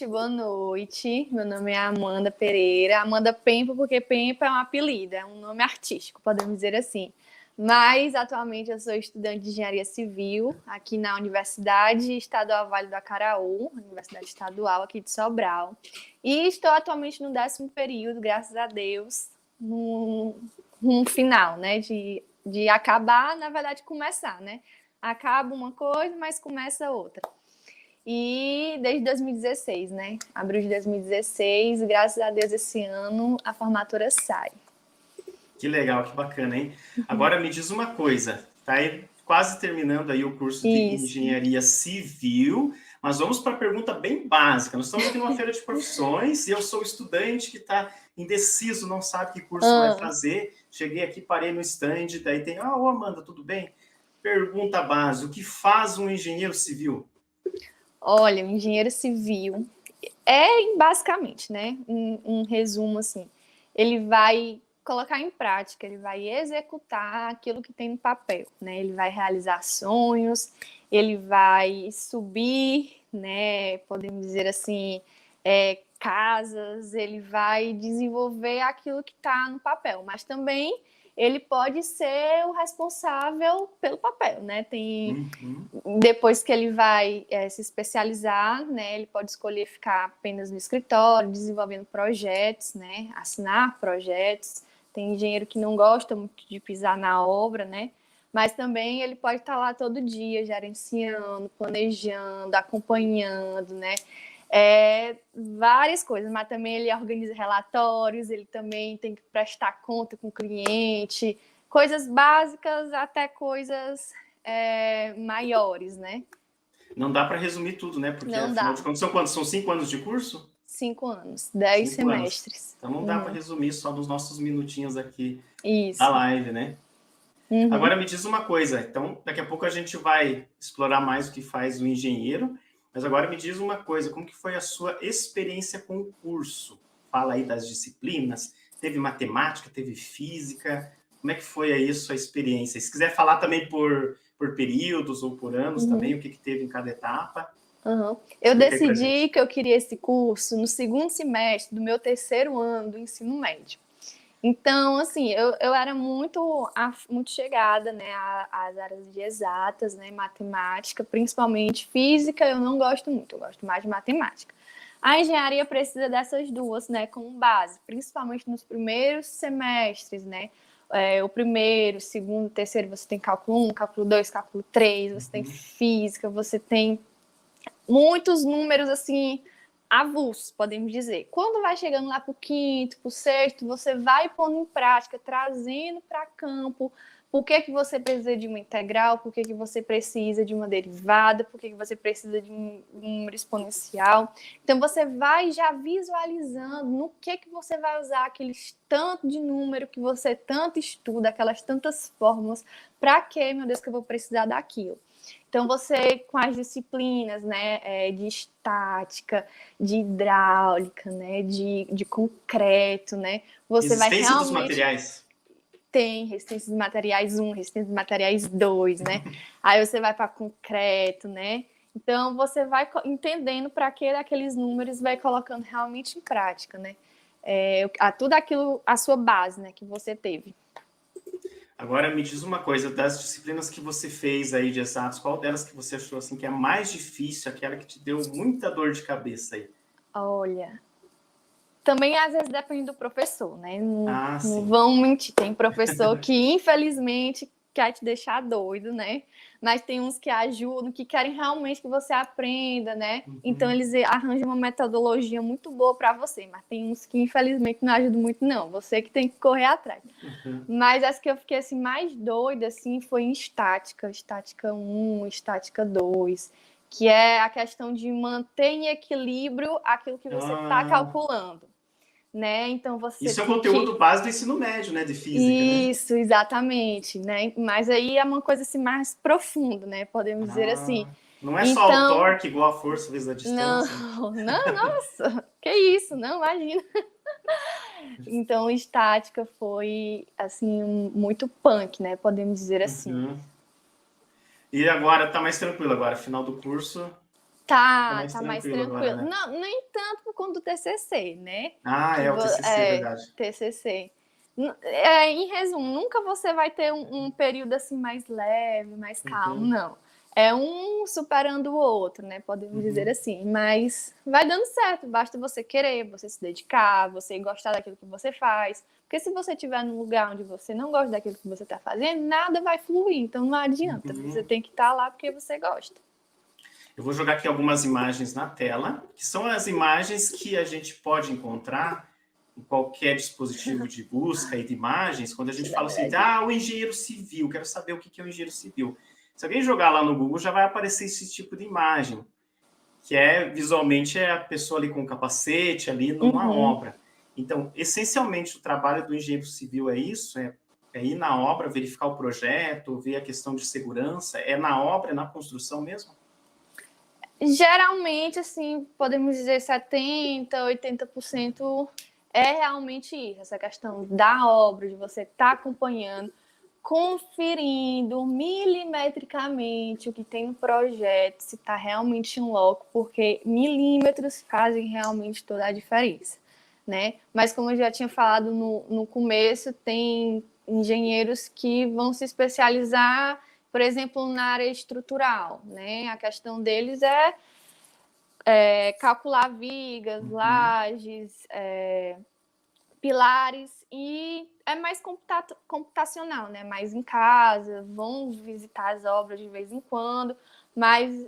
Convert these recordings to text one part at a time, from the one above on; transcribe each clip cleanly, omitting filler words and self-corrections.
Boa noite. Meu nome é Amanda Pereira. Amanda Pempa, porque Pempa é um apelido, é um nome artístico, podemos dizer assim. Mas, atualmente, eu sou estudante de Engenharia Civil aqui na Universidade Estadual Vale do Acaraú, Universidade Estadual aqui de Sobral. E estou atualmente no 10º período, graças a Deus, no final, né? De acabar, na verdade, começar, né? Acaba uma coisa, mas começa outra. E desde 2016, né? Abril de 2016, graças a Deus, esse ano a formatura sai. Que legal, que bacana, hein? Agora me diz uma coisa, tá aí quase terminando aí o curso de Engenharia Civil, mas vamos para a pergunta bem básica. Nós estamos aqui numa feira de profissões e eu sou estudante que está indeciso, não sabe que curso vai fazer. Cheguei aqui, parei no stand, daí tem, ô Amanda, tudo bem? Pergunta básica, o que faz um engenheiro civil? Olha, o engenheiro civil basicamente, né, um resumo assim, ele vai colocar em prática, ele vai executar aquilo que tem no papel, né, ele vai realizar sonhos, ele vai subir, né, podemos dizer assim, casas, ele vai desenvolver aquilo que está no papel, mas também ele pode ser o responsável pelo papel, né? Depois que ele vai se especializar, né? Ele pode escolher ficar apenas no escritório, desenvolvendo projetos, né? Assinar projetos. Tem engenheiro que não gosta muito de pisar na obra, né? Mas também ele pode estar lá todo dia, gerenciando, planejando, acompanhando, né? Várias coisas, mas também ele organiza relatórios, ele também tem que prestar conta com o cliente, coisas básicas até coisas maiores, né? Não dá para resumir tudo, né? Porque, afinal de contas, são quantos? São 5 anos de curso? 5 anos, 10 semestres. Então não dá para resumir só nos nossos minutinhos aqui Isso. da live, né? Agora me diz uma coisa, então daqui a pouco a gente vai explorar mais o que faz o engenheiro, mas agora me diz uma coisa, como que foi a sua experiência com o curso? Fala aí das disciplinas, teve matemática, teve física, como é que foi aí a sua experiência? Se quiser falar também por períodos ou por anos também, o que teve em cada etapa. Eu decidi que eu queria esse curso no segundo semestre do meu 3º ano do ensino médio. Então, assim, eu era muito chegada, né, às áreas de exatas, né, matemática, principalmente física, eu não gosto muito, eu gosto mais de matemática. A engenharia precisa dessas duas, né, como base, principalmente nos primeiros semestres, né, o primeiro, segundo, terceiro, você tem cálculo 1, cálculo 2, cálculo 3, você tem física, você tem muitos números, assim, avulsos, podemos dizer. Quando vai chegando lá para o 5º, para o 6º, você vai pondo em prática, trazendo para campo por que você precisa de uma integral, por que você precisa de uma derivada, por que você precisa de um número exponencial. Então, você vai já visualizando no que você vai usar aqueles tanto de número que você tanto estuda, aquelas tantas fórmulas, para que, meu Deus, que eu vou precisar daquilo. Então, você, com as disciplinas, né, de estática, de hidráulica, né, de concreto, né, você vai realmente... dos materiais. Tem resistência dos materiais 1, resistência dos materiais 2, né? Aí você vai para concreto, né? Então, você vai entendendo para que aqueles números, vai colocando realmente em prática, né? Tudo aquilo, a sua base, né, que você teve. Agora me diz uma coisa, das disciplinas que você fez aí de exatos, qual delas que você achou assim que é a mais difícil, aquela que te deu muita dor de cabeça aí? Olha, também às vezes depende do professor, né? Não vão mentir, tem professor que infelizmente quer te deixar doido, né? Mas tem uns que ajudam, que querem realmente que você aprenda, né? Então eles arranjam uma metodologia muito boa para você, mas tem uns que infelizmente não ajudam muito não, você que tem que correr atrás. Mas as que eu fiquei assim mais doida assim foi em estática 1, estática 2, que é a questão de manter em equilíbrio aquilo que você está calculando. Né? Então você isso é o conteúdo base do ensino médio, né, de física, isso, né? Exatamente, né? Mas aí é uma coisa assim mais profunda, né? Podemos dizer assim. Não é só o torque igual a força vezes a distância. Não, nossa, que isso, não, imagina. Então, estática foi assim muito punk, né? Podemos dizer assim. E agora tá mais tranquilo agora, final do curso? Tá, mais tá mais tranquilo agora, tranquilo. né? Não, nem tanto por conta do TCC, né? Ah, Que é o TCC, verdade. TCC. Em resumo, nunca você vai ter um período assim mais leve, mais calmo, Uhum, não. É um superando o outro, né? Podemos dizer uhum. assim. Mas vai dando certo, basta você querer, você se dedicar, você gostar daquilo que você faz. Porque se você estiver num lugar onde você não gosta daquilo que você está fazendo, nada vai fluir. Então não adianta. Você Uhum. tem que estar lá porque você gosta. Eu vou jogar aqui algumas imagens na tela, que são as imagens que a gente pode encontrar em qualquer dispositivo de busca e de imagens, quando a gente fala assim, o engenheiro civil, quero saber o que é o engenheiro civil. Se alguém jogar lá no Google, já vai aparecer esse tipo de imagem, que é, visualmente, é a pessoa ali com o capacete, ali numa Uhum. obra. Então, essencialmente, o trabalho do engenheiro civil é isso, é ir na obra, verificar o projeto, ver a questão de segurança, é na obra, é na construção mesmo? Geralmente, assim, podemos dizer 70, 80% é realmente isso, essa questão da obra, de você estar acompanhando, conferindo milimetricamente o que tem no projeto, se está realmente em loco, porque milímetros fazem realmente toda a diferença, né? Mas como eu já tinha falado no começo, tem engenheiros que vão se especializar, por exemplo, na área estrutural, né? A questão deles é calcular vigas, Uhum. lajes, pilares, e é mais computacional, né? Mais em casa, vão visitar as obras de vez em quando, mas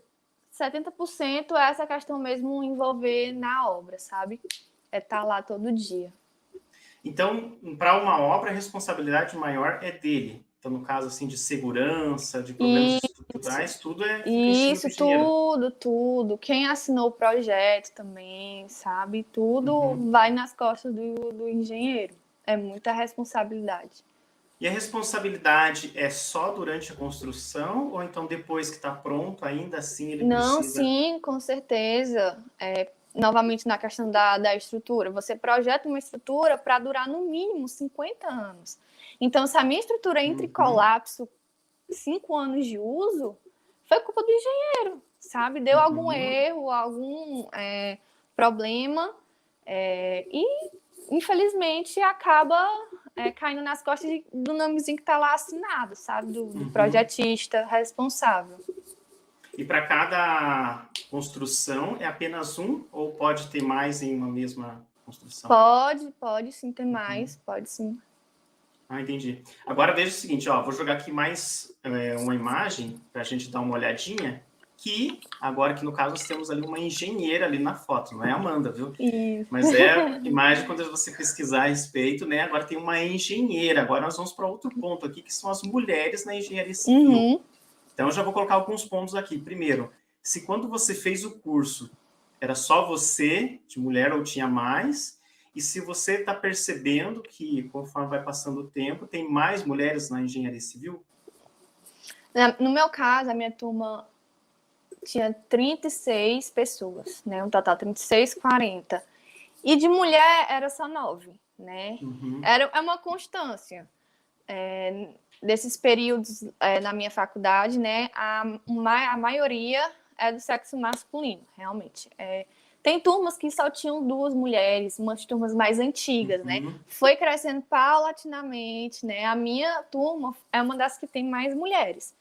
70% é essa questão mesmo envolver na obra, sabe? É estar lá todo dia. Então, para uma obra, a responsabilidade maior é dele. Então, no caso assim de segurança, de problemas E estruturais, tudo fica em cima do isso, engenheiro. tudo. Quem assinou o projeto também, sabe? Tudo Uhum. vai nas costas do engenheiro. É muita responsabilidade. E a responsabilidade é só durante a construção ou então depois que está pronto, ainda assim ele Não, precisa? sim, com certeza. Novamente na questão da estrutura. Você projeta uma estrutura para durar no mínimo 50 anos. Então, se a minha estrutura entra em Uhum. colapso 5 anos de uso, foi culpa do engenheiro, sabe? Deu algum Uhum. erro, algum problema, e infelizmente acaba caindo nas costas do nomezinho que está lá assinado, sabe? Do Uhum. projetista responsável. E para cada construção é apenas um ou pode ter mais em uma mesma construção? Pode sim ter Uhum. mais, pode sim. Ah, entendi. Agora veja o seguinte, ó, vou jogar aqui mais uma imagem para a gente dar uma olhadinha, que agora que no caso nós temos ali uma engenheira ali na foto, não é a Amanda, viu? Isso. Mas é a imagem quando você pesquisar a respeito, né? Agora tem uma engenheira. Agora nós vamos para outro ponto aqui, que são as mulheres na engenharia civil. Uhum. Então eu já vou colocar alguns pontos aqui. Primeiro, se quando você fez o curso era só você de mulher ou tinha mais, e se você está percebendo que, conforme vai passando o tempo, tem mais mulheres na engenharia civil? No meu caso, a minha turma tinha 36 pessoas, né? Um total 36, 40. E de mulher era só 9, né? Uhum, É uma constância. Desses períodos na minha faculdade, né? A maioria é do sexo masculino, realmente. Tem turmas que só tinham 2 mulheres, umas turmas mais antigas, né? uhum, Foi crescendo paulatinamente, né? A minha turma é uma das que tem mais mulheres,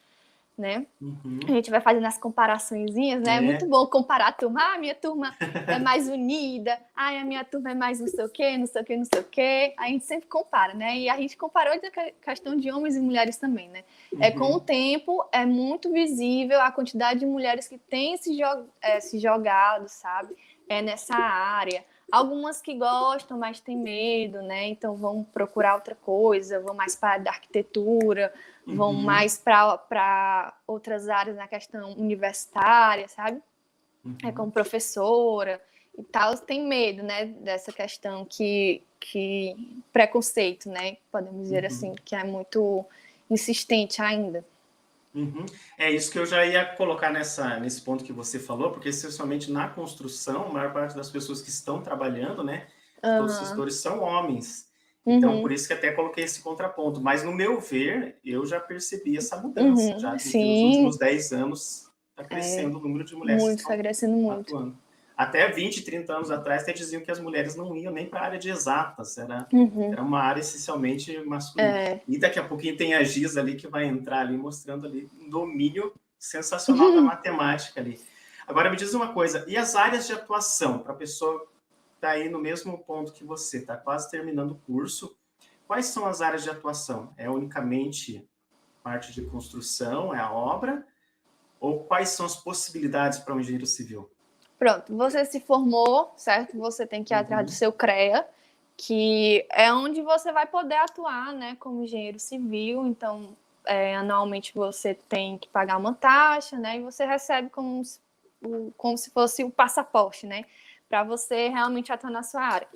né? A uhum. gente vai fazendo as comparaçõezinhas, né? É muito É. bom comparar a turma. Ah, a minha turma é mais unida. Ah, a minha turma é mais não sei o quê, não sei o quê, não sei o quê. A gente sempre compara, né? E a gente comparou a questão de homens e mulheres também, né? Com o Uhum, tempo, é muito visível a quantidade de mulheres que têm se jogado, sabe? Nessa área. Algumas que gostam, mas têm medo, né? Então vão procurar outra coisa, vão mais para a área da arquitetura, vão uhum, mais para outras áreas na questão universitária, sabe? uhum, Como professora e tal, tem medo, né, dessa questão que preconceito, né, podemos dizer assim, uhum. que é muito insistente ainda. Uhum. É isso que eu já ia colocar nesse ponto que você falou, porque essencialmente na construção, a maior parte das pessoas que estão trabalhando, né, de todos os Aham. setores, são homens. Então, por Uhum. isso que até coloquei esse contraponto. Mas, no meu ver, eu já percebi essa mudança, já Uhum. nos Sim, últimos 10 anos. está crescendo o número de mulheres muito, que está estão crescendo muito. atuando. Até 20, 30 anos atrás, até diziam que as mulheres não iam nem para a área de exatas, era uma área essencialmente masculina. E daqui a pouquinho tem a Giz ali que vai entrar ali, mostrando ali um domínio sensacional da matemática ali. Agora, me diz uma coisa, e as áreas de atuação, para a pessoa que está aí no mesmo ponto que você, está quase terminando o curso, quais são as áreas de atuação? É unicamente parte de construção, é a obra? Ou quais são as possibilidades para um engenheiro civil? Pronto, você se formou, certo? Você tem que ir atrás do seu CREA, que é onde você vai poder atuar, né, como engenheiro civil. Então, anualmente você tem que pagar uma taxa, né, e você recebe como se fosse o passaporte, né, para você realmente atuar na sua área.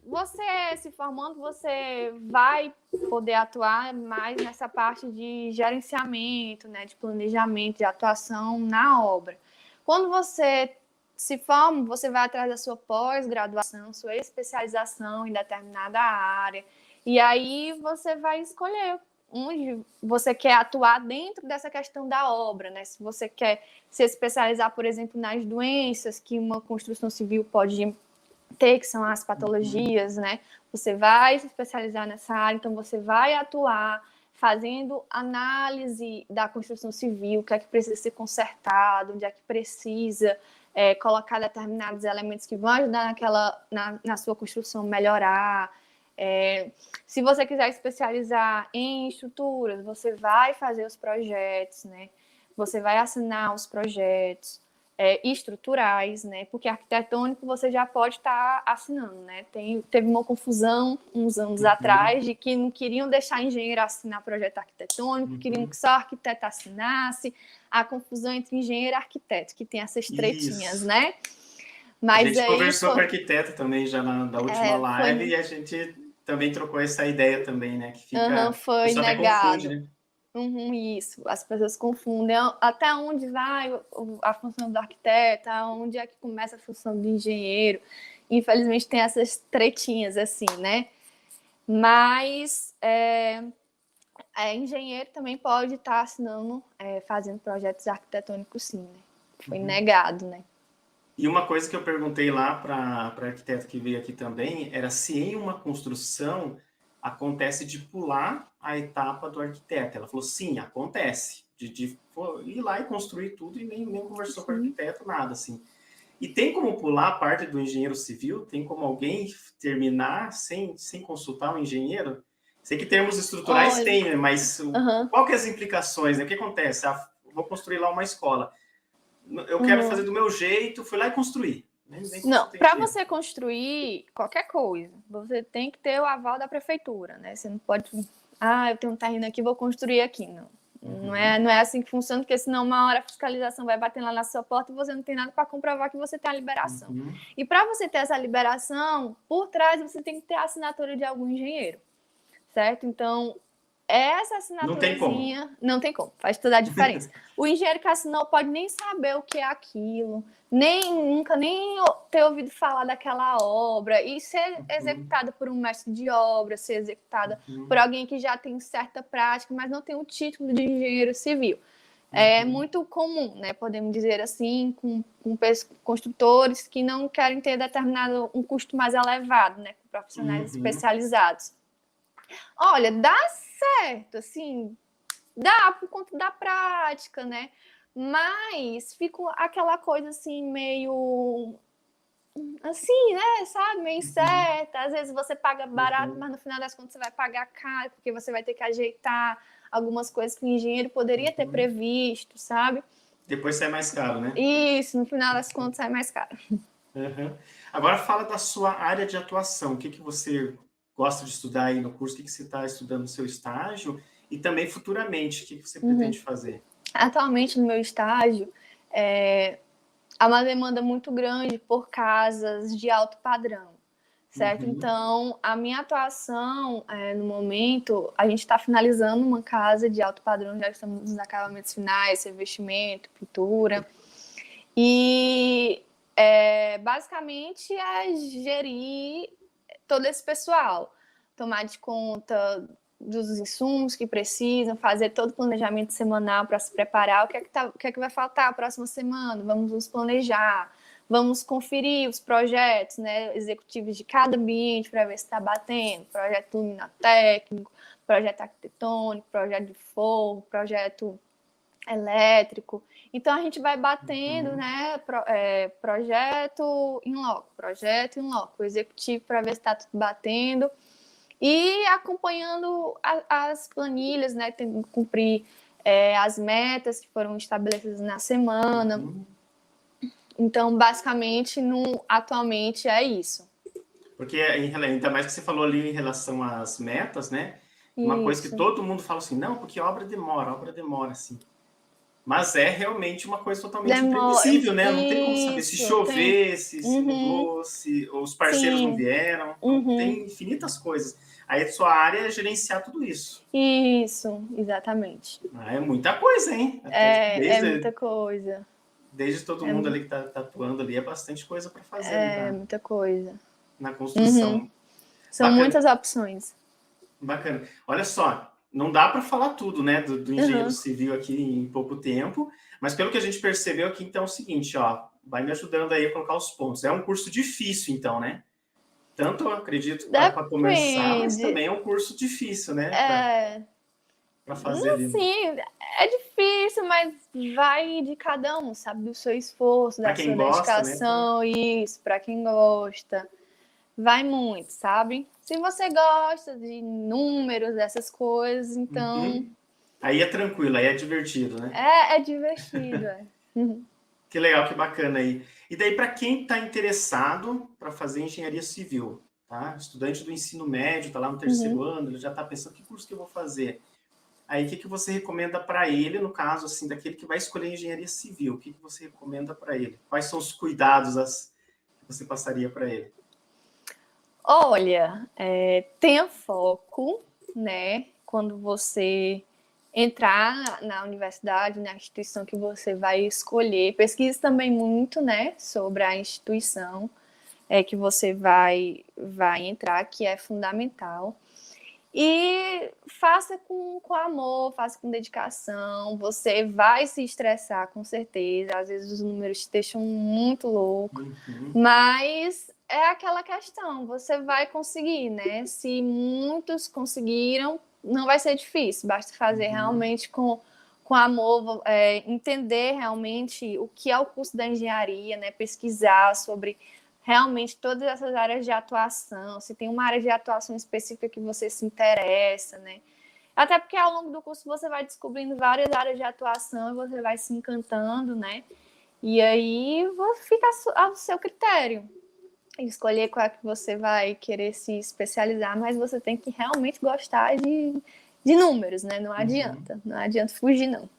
Você se formando, você vai poder atuar mais nessa parte de gerenciamento, né, de planejamento, de atuação na obra. Quando você se forma, você vai atrás da sua pós-graduação, sua especialização em determinada área, e aí você vai escolher onde você quer atuar dentro dessa questão da obra, né? Se você quer se especializar, por exemplo, nas doenças que uma construção civil pode ter, que são as patologias, né? Você vai se especializar nessa área, então você vai atuar fazendo análise da construção civil, o que é que precisa ser consertado, onde é que precisa colocar determinados elementos que vão ajudar na sua construção melhorar. Se você quiser especializar em estruturas, você vai fazer os projetos, né? Você vai assinar os projetos estruturais, né? Porque arquitetônico você já pode estar assinando, né? Teve uma confusão uns anos atrás de que não queriam deixar engenheiro assinar projeto arquitetônico, queriam que só arquiteto assinasse. A confusão entre engenheiro e arquiteto, que tem essas tretinhas, né? Mas a gente conversou com o arquiteto também já na última live e a gente também trocou essa ideia também, né? Que fica... foi negado. Confunde, né? Isso, as pessoas confundem até onde vai a função do arquiteto, aonde é que começa a função do engenheiro. Infelizmente tem essas tretinhas assim, né? Mas engenheiro também pode estar assinando, fazendo projetos arquitetônicos, sim, né? Foi negado, né? E uma coisa que eu perguntei lá para arquiteto que veio aqui também era se em uma construção acontece de pular a etapa do arquiteto. Ela falou, sim, acontece. De ir lá e construir tudo e nem conversou com o arquiteto, nada, assim. E tem como pular a parte do engenheiro civil? Tem como alguém terminar sem consultar o engenheiro? Sei que termos estruturais tem, né? Mas qual que é as implicações, né? O que acontece? Vou construir lá uma escola. Eu quero fazer do meu jeito, fui lá e construí. Não, para você construir qualquer coisa, você tem que ter o aval da prefeitura, né? Você não pode, eu tenho um terreno aqui, vou construir aqui, não. Não é assim que funciona, porque senão uma hora a fiscalização vai bater lá na sua porta e você não tem nada para comprovar que você tem a liberação. E para você ter essa liberação, por trás você tem que ter a assinatura de algum engenheiro, certo? Então, essa assinaturazinha não tem como, faz toda a diferença. O engenheiro que assinou pode nem saber o que é aquilo, nunca nem ter ouvido falar daquela obra e ser executada por um mestre de obra, ser executada por alguém que já tem certa prática, mas não tem o título de engenheiro civil. É muito comum, né, podemos dizer assim, com construtores que não querem ter determinado um custo mais elevado, né, com profissionais especializados. Olha, dá certo, assim, dá por conta da prática, né? Mas fica aquela coisa assim, meio assim, né? Sabe? Meio incerta. Às vezes você paga barato, mas no final das contas você vai pagar caro, porque você vai ter que ajeitar algumas coisas que o engenheiro poderia ter previsto, sabe? Depois sai mais caro, né? Isso, no final das contas sai mais caro. Agora fala da sua área de atuação. O que você gosta de estudar aí no curso? O que você está estudando no seu estágio? E também futuramente, o que você pretende fazer? Atualmente, no meu estágio, há uma demanda muito grande por casas de alto padrão, certo? Então, a minha atuação, no momento, a gente está finalizando uma casa de alto padrão, já estamos nos acabamentos finais, revestimento, pintura. E, basicamente, é gerir todo esse pessoal, tomar de conta dos insumos que precisam, fazer todo o planejamento semanal para se preparar. O que é que vai faltar a próxima semana? Vamos nos planejar, vamos conferir os projetos, né, executivos de cada ambiente para ver se está batendo, projeto luminotécnico, projeto arquitetônico, projeto de forro, projeto elétrico. Então, a gente vai batendo, né, projeto em loco, executivo para ver se está tudo batendo e acompanhando as planilhas, né, tendo que cumprir as metas que foram estabelecidas na semana. Então, basicamente, atualmente é isso. Porque, ainda mais que você falou ali em relação às metas, né? Uma coisa que todo mundo fala assim, não, porque obra demora, assim. Mas é realmente uma coisa totalmente imprevisível, né? Não tem como saber se chover, se mudou, se os parceiros não vieram. Tem infinitas coisas. Aí a sua área é gerenciar tudo isso. Isso, exatamente. É muita coisa, hein? É muita coisa. Desde todo mundo ali que tá atuando ali, é bastante coisa para fazer. É muita coisa. Na construção. São muitas opções. Bacana. Olha só, não dá para falar tudo, né, do engenheiro civil aqui em pouco tempo, mas pelo que a gente percebeu aqui, então é o seguinte, ó, vai me ajudando aí a colocar os pontos. É um curso difícil, então, né? Tanto eu acredito para começar, mas também é um curso difícil, né? Para fazer ali. Sim, é difícil, mas vai de cada um, sabe? Do seu esforço, da sua dedicação, isso, para quem gosta. Vai muito, sabe? Se você gosta de números, dessas coisas, então... Aí é tranquilo, aí é divertido, né? É divertido, Que legal, que bacana aí. E daí, para quem está interessado para fazer engenharia civil, tá? Estudante do ensino médio, está lá no terceiro ano, ele já está pensando, que curso que eu vou fazer? Aí, o que você recomenda para ele, no caso, assim, daquele que vai escolher engenharia civil? O que você recomenda para ele? Quais são os cuidados que você passaria para ele? Olha, tenha foco, né? Quando você entrar na universidade, na instituição que você vai escolher. Pesquise também muito, né? Sobre a instituição que você vai entrar, que é fundamental. E faça com amor, faça com dedicação. Você vai se estressar, com certeza. Às vezes os números te deixam muito louco. Mas é aquela questão, você vai conseguir, né? Se muitos conseguiram, não vai ser difícil. Basta fazer realmente com amor, entender realmente o que é o curso da engenharia, né? Pesquisar sobre... realmente todas essas áreas de atuação, se tem uma área de atuação específica que você se interessa, né? Até porque ao longo do curso você vai descobrindo várias áreas de atuação e você vai se encantando, né? E aí fica ao seu critério escolher qual é que você vai querer se especializar, mas você tem que realmente gostar de números, né? Não adianta fugir, não.